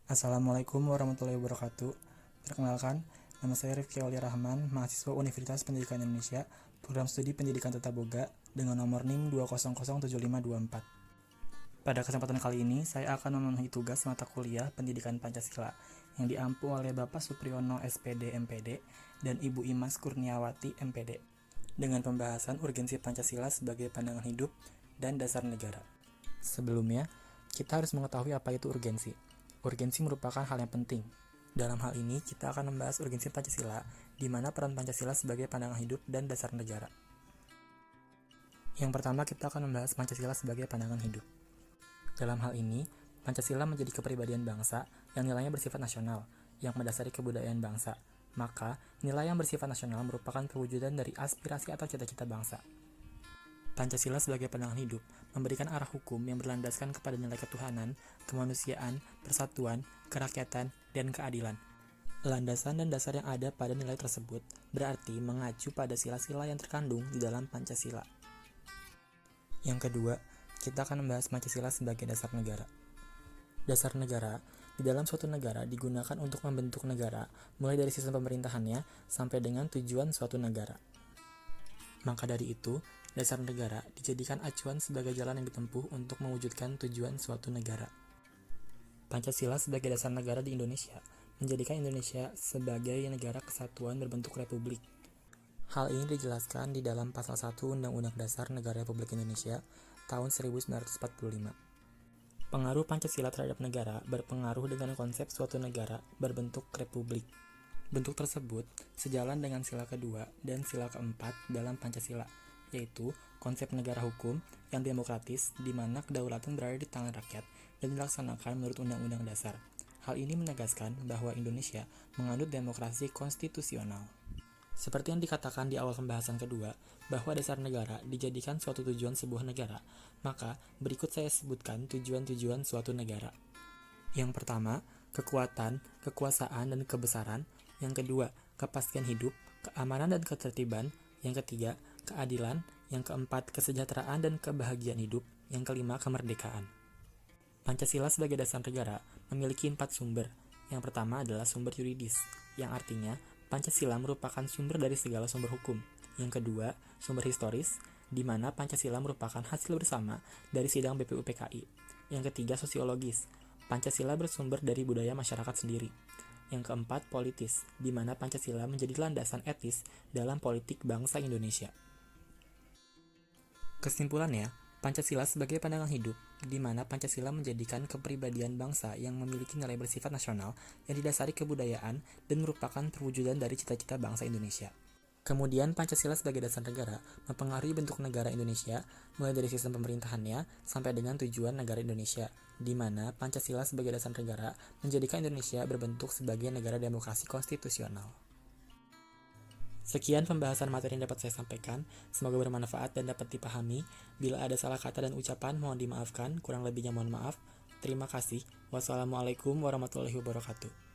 Assalamualaikum warahmatullahi wabarakatuh. Perkenalkan, nama saya Rifki Aulia Rahman, mahasiswa Universitas Pendidikan Indonesia, program studi Pendidikan Tata Boga dengan nomor NIM 2007524. Pada kesempatan kali ini, saya akan memenuhi tugas mata kuliah Pendidikan Pancasila yang diampu oleh Bapak Supriyono SPD MPD dan Ibu Imas Kurniawati MPD dengan pembahasan urgensi Pancasila sebagai pandangan hidup dan dasar negara. Sebelumnya, kita harus mengetahui apa itu urgensi. Urgensi merupakan hal yang penting. Dalam hal ini, kita akan membahas urgensi Pancasila, di mana peran Pancasila sebagai pandangan hidup dan dasar negara. Yang pertama, kita akan membahas Pancasila sebagai pandangan hidup. Dalam hal ini, Pancasila menjadi kepribadian bangsa yang nilainya bersifat nasional, yang mendasari kebudayaan bangsa. Maka, nilai yang bersifat nasional merupakan perwujudan dari aspirasi atau cita-cita bangsa. Pancasila sebagai pandangan hidup memberikan arah hukum yang berlandaskan kepada nilai ketuhanan, kemanusiaan, persatuan, kerakyatan, dan keadilan. Landasan dan dasar yang ada pada nilai tersebut berarti mengacu pada sila-sila yang terkandung di dalam Pancasila. Yang kedua, kita akan membahas Pancasila sebagai dasar negara. Dasar negara di dalam suatu negara digunakan untuk membentuk negara, mulai dari sistem pemerintahannya sampai dengan tujuan suatu negara. Maka dari itu, dasar negara dijadikan acuan sebagai jalan yang ditempuh untuk mewujudkan tujuan suatu negara. Pancasila sebagai dasar negara di Indonesia menjadikan Indonesia sebagai negara kesatuan berbentuk republik. Hal ini dijelaskan di dalam pasal 1 Undang-Undang Dasar Negara Republik Indonesia tahun 1945. Pengaruh Pancasila terhadap negara berpengaruh dengan konsep suatu negara berbentuk republik. Bentuk tersebut sejalan dengan sila kedua dan sila keempat dalam Pancasila, yaitu konsep negara hukum yang demokratis di mana kedaulatan berada di tangan rakyat dan dilaksanakan menurut Undang-Undang Dasar. Hal ini menegaskan bahwa Indonesia menganut demokrasi konstitusional. Seperti yang dikatakan di awal pembahasan kedua, bahwa dasar negara dijadikan suatu tujuan sebuah negara, maka berikut saya sebutkan tujuan-tujuan suatu negara. Yang pertama, kekuatan, kekuasaan, dan kebesaran. Yang kedua, kepastian hidup, keamanan dan ketertiban. Yang ketiga, keadilan. Yang keempat, kesejahteraan dan kebahagiaan hidup. Yang kelima, kemerdekaan. Pancasila sebagai dasar negara memiliki 4 sumber. Yang pertama adalah sumber yuridis, yang artinya Pancasila merupakan sumber dari segala sumber hukum. Yang kedua, sumber historis, di mana Pancasila merupakan hasil bersama dari sidang BPUPKI. Yang ketiga, sosiologis. Pancasila bersumber dari budaya masyarakat sendiri. Yang keempat, politis, di mana Pancasila menjadi landasan etis dalam politik bangsa Indonesia. Kesimpulannya, Pancasila sebagai pandangan hidup, di mana Pancasila menjadikan kepribadian bangsa yang memiliki nilai bersifat nasional yang didasari kebudayaan dan merupakan perwujudan dari cita-cita bangsa Indonesia. Kemudian Pancasila sebagai dasar negara mempengaruhi bentuk negara Indonesia mulai dari sistem pemerintahannya sampai dengan tujuan negara Indonesia, di mana Pancasila sebagai dasar negara menjadikan Indonesia berbentuk sebagai negara demokrasi konstitusional. Sekian pembahasan materi yang dapat saya sampaikan, semoga bermanfaat dan dapat dipahami. Bila ada salah kata dan ucapan mohon dimaafkan, kurang lebihnya mohon maaf. Terima kasih. Wassalamualaikum warahmatullahi wabarakatuh.